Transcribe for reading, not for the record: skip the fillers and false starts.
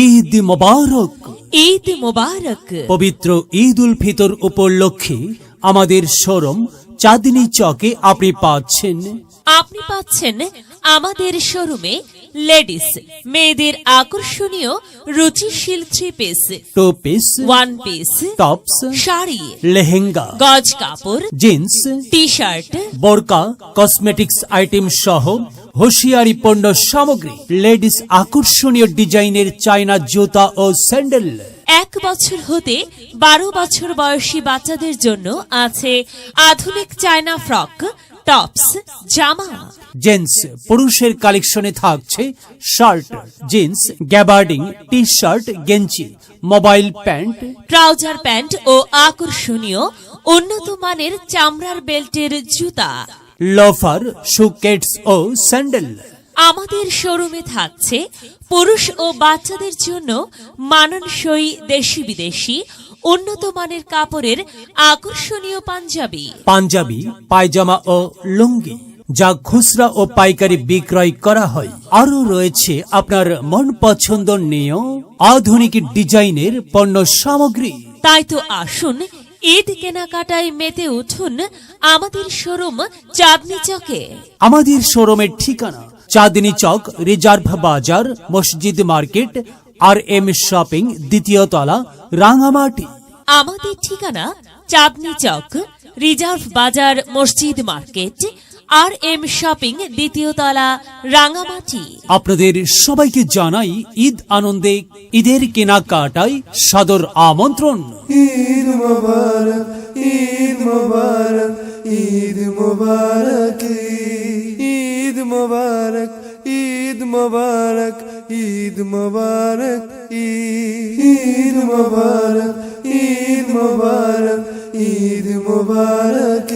ঈদ মোবারক। ঈদ মোবারক। পবিত্র ঈদ উল ফিতর উপলক্ষে আমাদের শোরুম চাঁদনী চকে আপনি পাচ্ছেন আমাদের শোরুমে লেডিস মেয়েদের আকর্ষণীয় রুচিশীল 3 piece, 2 piece, 1 piece, tops, sari, lehenga, গজ কাপড়, জিন্স, টি শার্ট, বোরকা, কসমেটিক্স আইটেম সহ হুঁশিয়ারি পণ্য সামগ্রী, লেডিস আকর্ষণীয় ডিজাইনের চায়না জুতা ও স্যান্ডেল। 1 বছর হতে 12 বছর বয়সী বাচ্চাদের জন্য আছে আধুনিক চায়না ফ্রক, টপস, জামা। জেন্টস পুরুষের কালেকশনে থাকছে shirt, jeans, gabardine, T shirt, গেঞ্জি, মোবাইল প্যান্ট, ট্রাউজার প্যান্ট ও আকর্ষণীয় উন্নত মানের চামড়ার বেল্টের জুতা, লোফার, শুকেটস ও স্যান্ডেল। আমাদের শোরুমে থাকছে পুরুষ ও বাচ্চাদের জন্য মানানসই দেশি বিদেশি উন্নত মানের কাপড়ের আকর্ষণীয় পাঞ্জাবি, পায়জামা ও লুঙ্গি, যা খুচরা ও পাইকারি বিক্রয় করা হয়। আরও রয়েছে আপনার মন পছন্দনীয় আধুনিক ডিজাইনের পণ্য সামগ্রী। তাই তো আসুন ঈদ কেনাকাটায় মেতে উঠুন আমাদের শোরুম চাঁদনী চকে। আমাদের শোরুমের ঠিকানা চাঁদনী চক, রিজার্ভ বাজার, মসজিদ মার্কেট, RM শপিং, 2য় তলা, রাঙামাটি। আমাদের ঠিকানা চাঁদনী চক, রিজার্ভ বাজার, মসজিদ মার্কেট, RM শপিং, 2য় তলা, রাঙামাটি। আপনাদের সবাইকে জানাই ঈদ আনন্দে ঈদের কেনাকাটায় সাদর আমন্ত্রণ। ঈদ মোবারক, ঈদ মোবারক, ঈদ মোবারক, ঈদ মোবারক, ঈদ মোবারক, ঈদ মোবারক, ঈদ মোবারক, ঈদ মোবারক, ঈদ মোবারক।